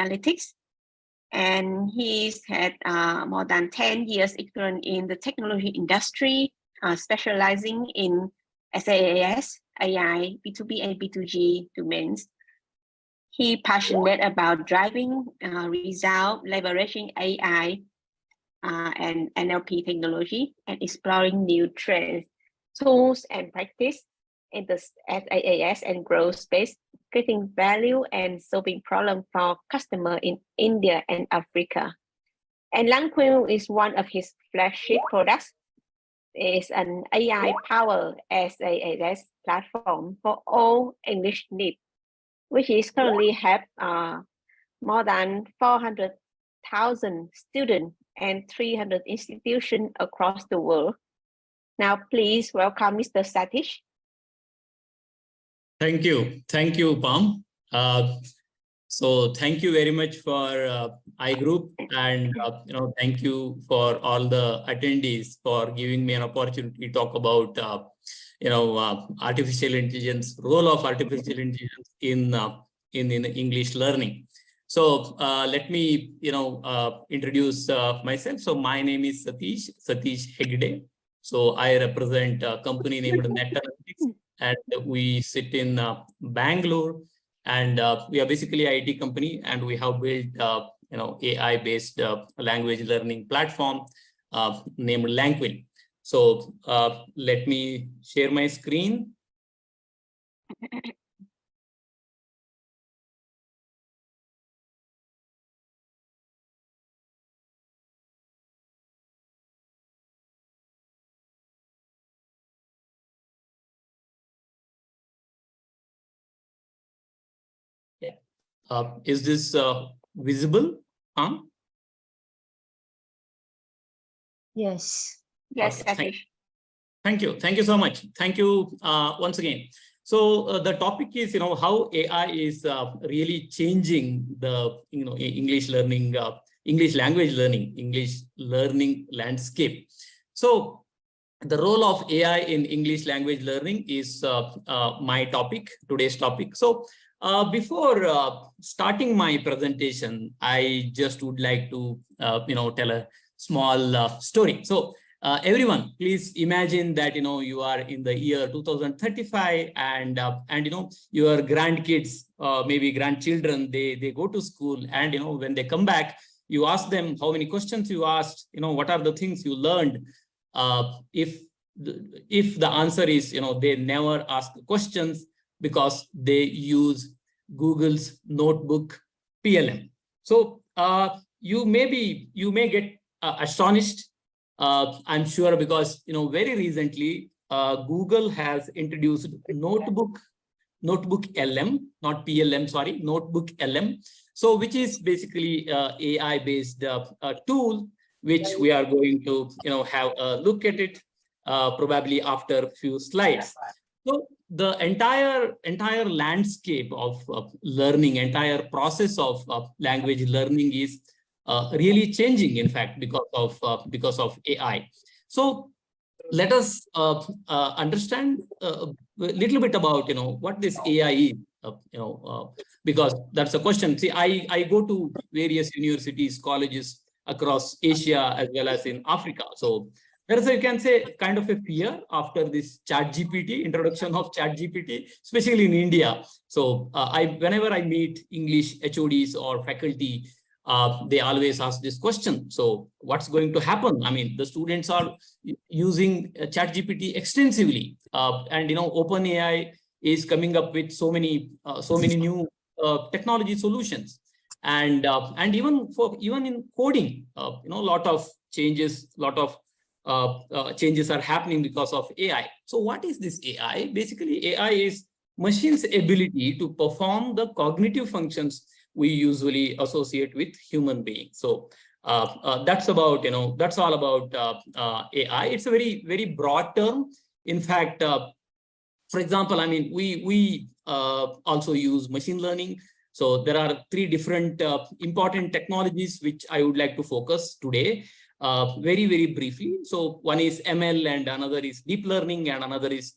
analytics. And he's had more than 10 years experience in the technology industry, specializing in SaaS, AI, B2B and B2G domains. He passionate about driving result, leveraging AI and NLP technology, and exploring new trends, tools, and practice in the SaaS and growth space, creating value and solving problems for customers in India and Africa. And Lanquill is one of his flagship products. It's an AI-powered SaaS platform for all English needs, which is currently have more than 400,000 students and 300 institutions across the world. Now, please welcome Mr. Satish. Thank you, Pam. So thank you very much for iGroup, and thank you for all the attendees for giving me an opportunity to talk about artificial intelligence, role of artificial intelligence in English learning. So let me introduce myself. So my name is Satish Hegde. So I represent a company named Methodologies, and we sit in Bangalore, and we are basically an IT company, and we have built AI-based language learning platform named Lanquill. So let me share my screen. Is this visible? Yes. Yes, thank you so much. Thank you once again. So the topic is, how AI is really changing the, English learning, English language learning, English learning landscape. So the role of AI in English language learning is my topic, today's topic. So before starting my presentation, I just would like to, tell a small story. So everyone, please imagine that, you are in the year 2035, and your grandkids, maybe grandchildren, they go to school, and, when they come back, you ask them how many questions you asked, what are the things you learned. If the answer is, they never ask questions, because they use Google's notebook PLM. So you may get astonished, I'm sure, because very recently Google has introduced notebook LM, not PLM, sorry, notebook LM. So which is basically AI based tool, which we are going to have a look at it probably after a few slides. So the entire landscape of learning, entire process of language learning is really changing, in fact, because of AI. So let us understand a little bit about what this AI is, because that's a question. See, I go to various universities, colleges across Asia as well as in Africa. So there is, you can say, kind of a fear after this ChatGPT, introduction of ChatGPT, especially in India. So whenever I meet English HODs or faculty, they always ask this question. So what's going to happen? I mean, the students are using ChatGPT extensively, and OpenAI is coming up with so many new technology solutions, and even in coding, a lot of changes, changes are happening because of AI. So what is this AI? Basically, AI is machine's ability to perform the cognitive functions we usually associate with human beings. So that's about, that's all about AI. It's a very broad term. In fact, for example, I mean, we also use machine learning. So there are three different important technologies which I would like to focus today. Very briefly. So one is ML, and another is deep learning, and another is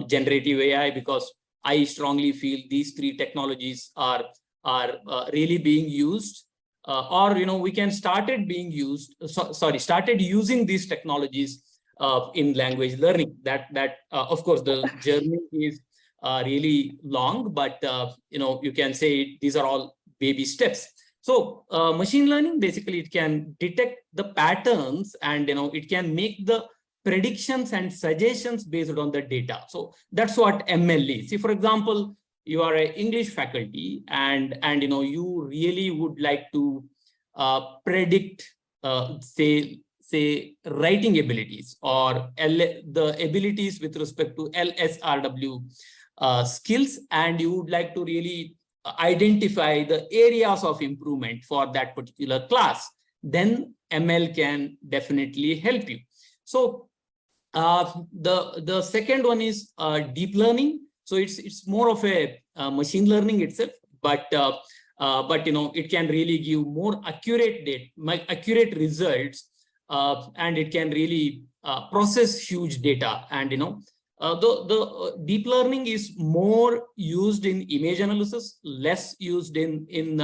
generative AI, because I strongly feel these three technologies are are really being used, or we can started using these technologies in language learning. That of course the journey is really long, but you can say these are all baby steps. So machine learning, basically it can detect the patterns, and it can make the predictions and suggestions based on the data. So that's what ML is. See, for example, you are an English faculty, and you really would like to predict say writing abilities, or the abilities with respect to LSRW skills, and you would like to really identify the areas of improvement for that particular class, then ML can definitely help you. So the second one is deep learning. So it's more of a machine learning itself, but it can really give more accurate results, and it can really process huge data. And the deep learning is more used in image analysis, less used in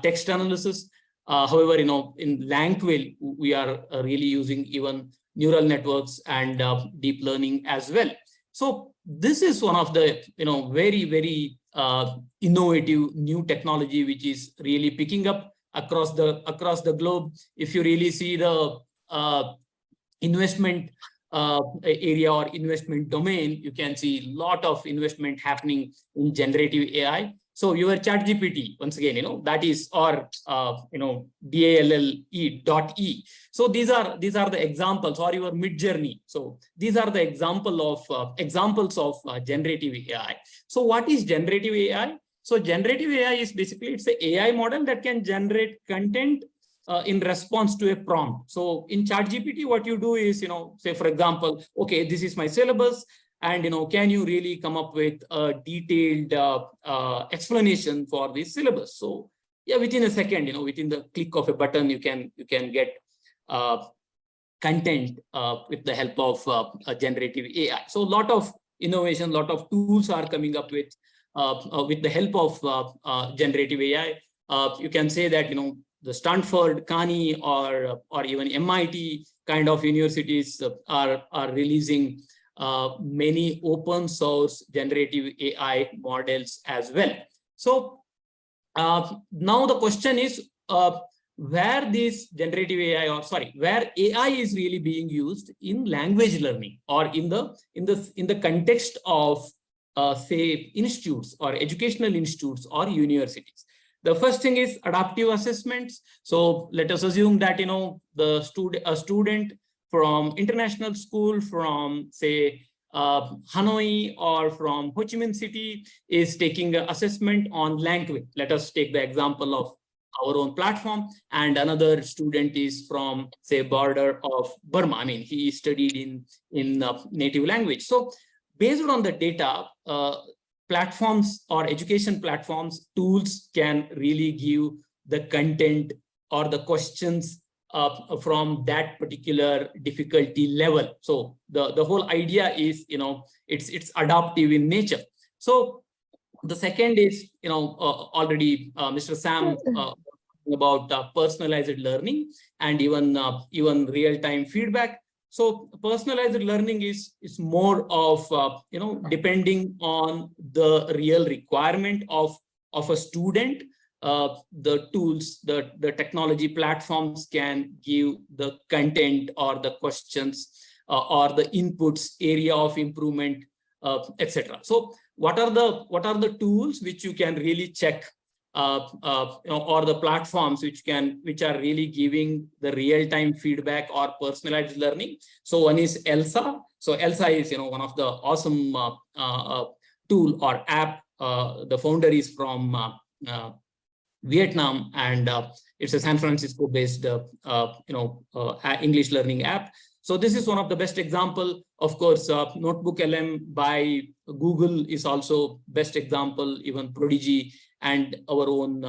text analysis. However, in Lanquill, we are really using even neural networks and deep learning as well. So this is one of the very, very innovative new technology which is really picking up across the globe. If you really see the investment area or investment domain, you can see a lot of investment happening in generative AI. So your ChatGPT, once again, that is, or DALLE.E. So these are the examples, or your Midjourney. So these are the examples of generative AI. So what is generative AI? So generative AI is basically, it's an AI model that can generate content in response to a prompt. So in ChatGPT, what you do is, say for example, okay, this is my syllabus, and can you really come up with a detailed explanation for this syllabus? So yeah, within a second, within the click of a button, you can get content with the help of generative AI. So a lot of innovation, a lot of tools are coming up with the help of generative AI. You can say that the Stanford, Carney, or even MIT kind of universities are releasing many open source generative AI models as well. So now the question is where this generative AI, where AI is really being used in language learning, or in the context of say institutes or educational institutes or universities. The first thing is adaptive assessments. So let us assume that a student from international school from say Hanoi or from Ho Chi Minh City is taking an assessment on Lanquill. Let us take the example of our own platform, and another student is from say border of Burma. I mean, he studied in native language. So based on the data, platforms or education platforms, tools can really give the content or the questions from that particular difficulty level. So the whole idea is, it's adaptive in nature. So the second is, already Mr. Sam about personalized learning and even real-time feedback. So personalized learning is more of depending on the real requirement of a student. The tools, the technology platforms can give the content or the questions or the inputs, area of improvement, etc. So what are the tools which you can really check, or the platforms which are really giving the real-time feedback or personalized learning? So one is ELSA. So ELSA is one of the awesome tool or app. The founder is from Vietnam, and it's a San Francisco based English learning app. So this is one of the best example. Of course, Notebook LM by Google is also best example, even Prodigy, and our own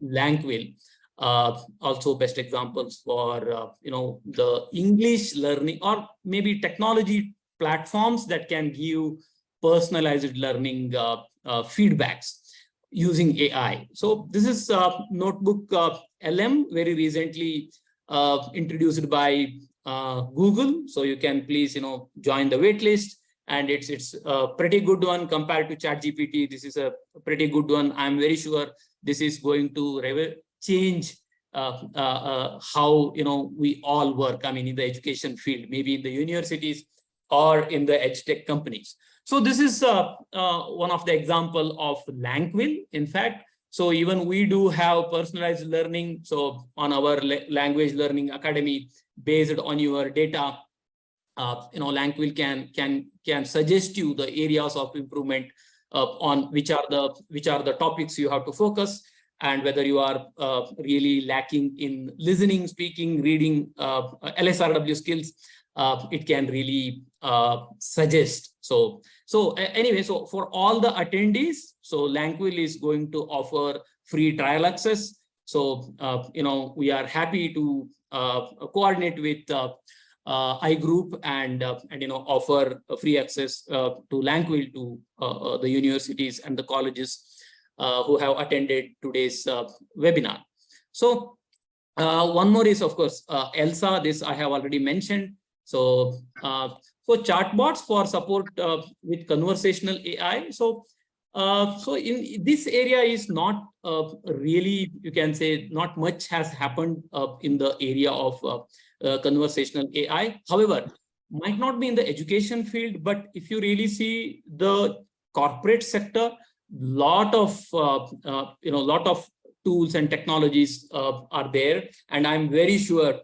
Lanquill, also best examples for the English learning, or maybe technology platforms that can give personalized learning feedbacks. using AI. So this is notebook LM, very recently introduced by Google. So you can please, join the wait list. And it's a pretty good one compared to ChatGPT. This is a pretty good one. I'm very sure this is going to change how we all work. I mean, in the education field, maybe in the universities or in the edtech companies. So this is one of the example of Lanquill. In fact, so even we do have personalized learning. So on our language learning academy, based on your data, Lanquill can suggest you the areas of improvement on which are the topics you have to focus, and whether you are really lacking in listening, speaking, reading, LSRW skills, it can really suggest. So anyway, so for all the attendees, so Lanquill is going to offer free trial access. So we are happy to coordinate with iGroup and offer free access to Lanquill to the universities and the colleges who have attended today's webinar. So one more is, of course, ELSA. This I have already mentioned. So chatbots for support with conversational AI. So in this area is not really, you can say, not much has happened in the area of conversational AI. However, might not be in the education field, but if you really see the corporate sector, lot of tools and technologies are there, and I'm very sure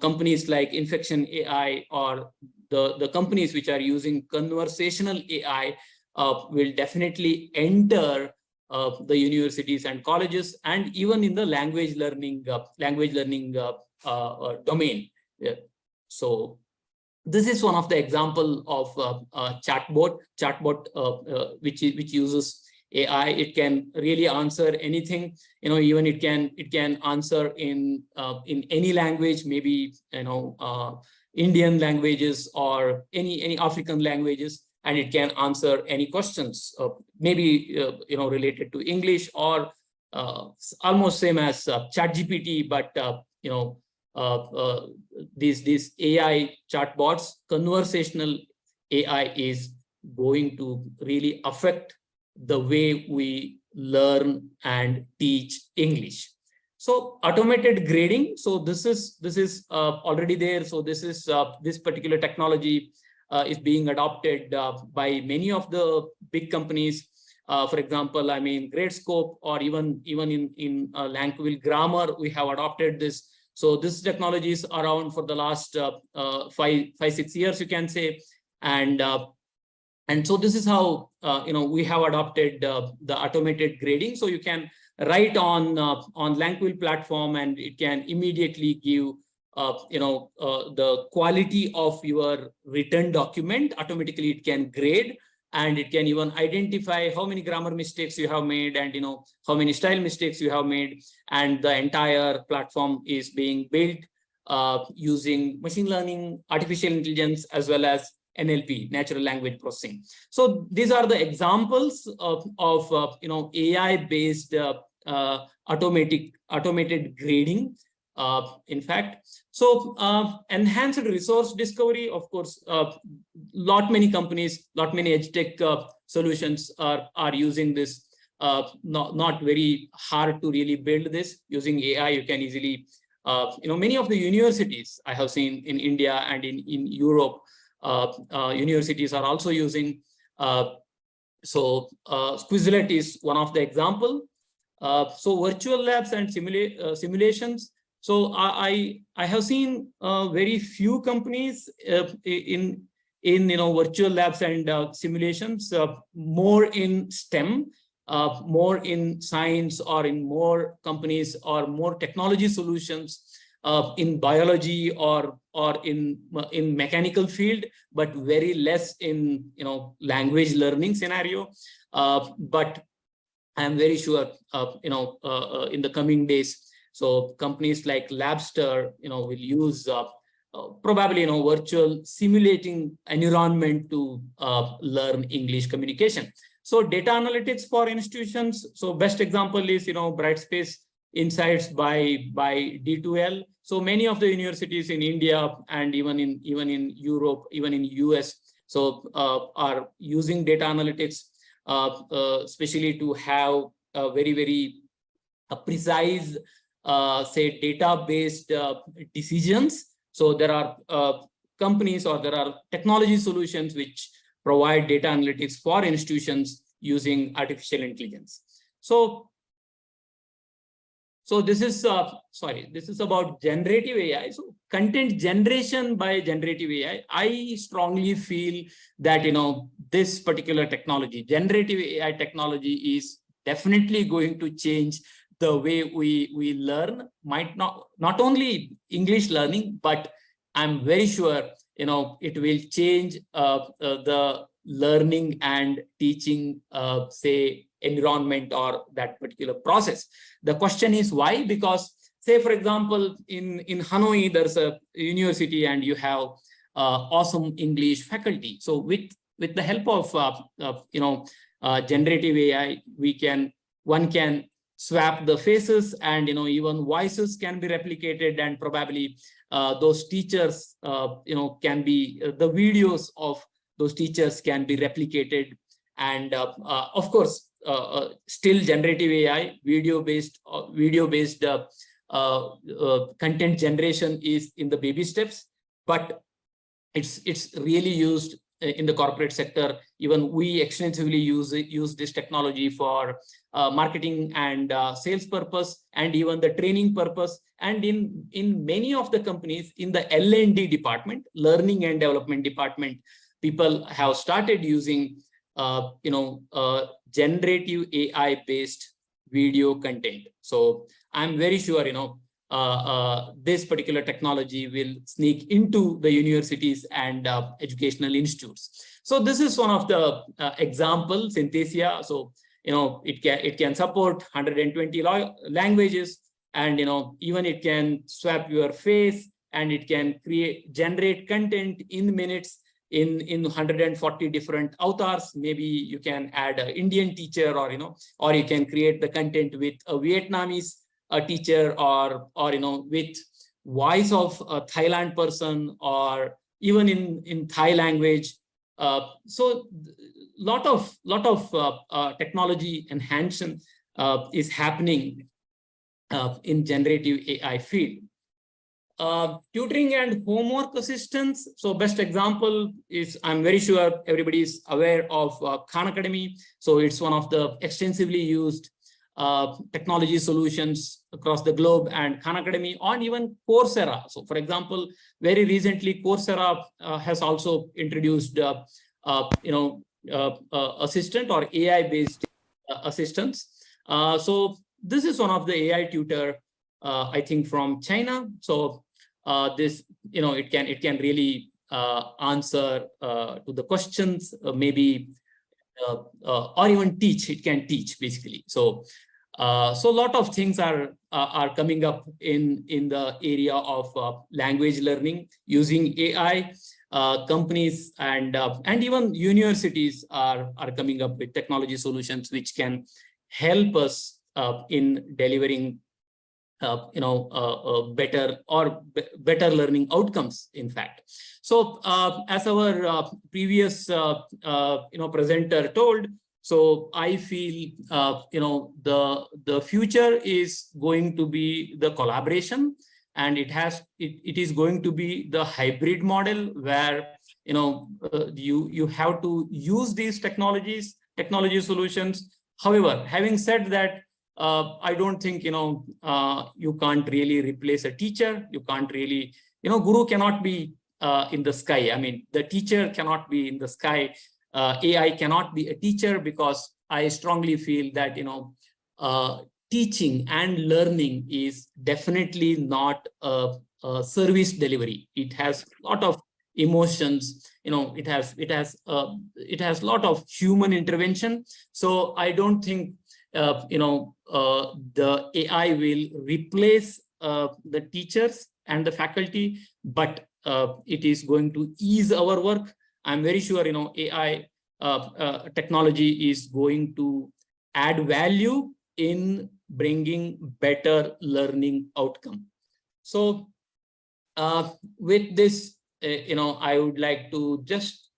companies like Infection AI or the companies which are using conversational AI will definitely enter the universities and colleges, and even in the language learning domain. Yeah. So this is one of the example of chatbot which uses AI. It can really answer anything. Even it can answer in any language, maybe Indian languages or any African languages, and it can answer any questions, maybe related to English, or almost same as ChatGPT, but these AI chatbots, conversational AI is going to really affect the way we learn and teach English. So automated grading. So this is already there. So this particular technology is being adopted by many of the big companies. For example, I mean, Gradescope, or even in Lanquill Grammar, we have adopted this. So this technology is around for the last 5-6 years, you can say, and so this is how we have adopted the automated grading. So you can write on Lanquill platform, and it can immediately give the quality of your written document. Automatically it can grade, and it can even identify how many grammar mistakes you have made, and how many style mistakes you have made. And the entire platform is being built using machine learning, artificial intelligence, as well as NLP, natural language processing. So these are the examples of AI-based automated grading. In fact, so enhanced resource discovery, of course, many companies, many edtech solutions are using this. Not very hard to really build this using AI. You can easily, many of the universities I have seen in India and in Europe, universities are also using. Quizlet is one of the example. So virtual labs and simulations. So I have seen very few companies in virtual labs and simulations, more in STEM, more in science, or in more companies or more technology solutions in biology or in mechanical field, but very less in language learning scenario. But I'm very sure in the coming days, so companies like Labster will use probably virtual simulating environment to learn English communication. So data analytics for institutions. So best example is, Brightspace Insights by D2L. So many of the universities in India and even in Europe, even in US, so are using data analytics, especially to have a very precise, say, data-based decisions. So there are companies or there are technology solutions which provide data analytics for institutions using artificial intelligence. So this is this is about generative AI. So content generation by generative AI. I strongly feel that this particular technology, generative AI technology, is definitely going to change the way we learn. Might not only English learning, but I'm very sure it will change the learning and teaching, say, environment or that particular process. The question is why? Because, say, for example, in Hanoi, there's a university and you have awesome English faculty. So with the help of generative AI, one can swap the faces, and even voices can be replicated, and probably those teachers can be the videos of those teachers can be replicated, and of course still generative AI, video-based content generation is in the baby steps, but it's really used in the corporate sector. Even we extensively use this technology for marketing and sales purpose, and even the training purpose. And in many of the companies, in the L&D department, learning and development department, people have started using generative AI based video content. So I'm very sure this particular technology will sneak into the universities and educational institutes. So this is one of the examples, Synthesia. So it can support 120 languages, and even it can swap your face, and it can generate content in minutes in 140 different avatars. Maybe you can add an Indian teacher, or you can create the content with a Vietnamese teacher, or with voice of a Thailand person, or even in Thai language. So lot of technology enhancement is happening in generative AI field. Tutoring and homework assistance. So best example is, I'm very sure everybody is aware of Khan Academy. So it's one of the extensively used technology solutions across the globe, and Khan Academy, on even Coursera. So for example, very recently Coursera has also introduced assistant or AI based assistants. So this is one of the AI tutor, I think from China. So this, it can really answer to the questions, maybe, or even teach. It can teach basically. So a lot of things are coming up in the area of language learning using AI. Companies and even universities are coming up with technology solutions which can help us in delivering better learning outcomes, in fact. So as our previous presenter told, so I feel the future is going to be the collaboration, and it is going to be the hybrid model where you have to use these technology solutions. However, having said that, I don't think you can't really replace a teacher. You can't really, guru cannot be in the sky. I mean, the teacher cannot be in the sky. AI cannot be a teacher, because I strongly feel that teaching and learning is definitely not a service delivery. It has a lot of emotions. It has a lot of human intervention. So I don't think the AI will replace the teachers and the faculty, but it is going to ease our work. I'm very sure AI technology is going to add value in bringing better learning outcome. So with this, I would like to just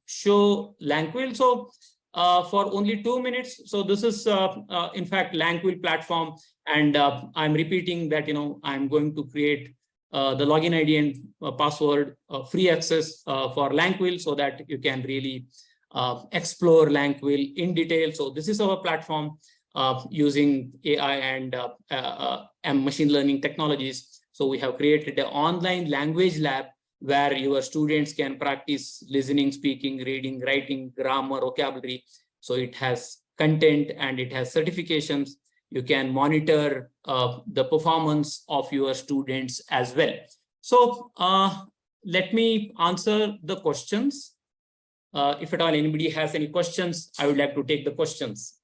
show Lanquill. So for only 2 minutes. So this is, in fact, Lanquill platform. And I'm repeating that, I'm going to create the login ID and password free access for Lanquill so that you can really explore Lanquill in detail. So this is our platform using AI and machine learning technologies. So we have created an online language lab where your students can practice listening, speaking, reading, writing, grammar, vocabulary. So it has content and it has certifications. You can monitor the performance of your students as well. So let me answer the questions. If at all anybody has any questions, I would like to take the questions.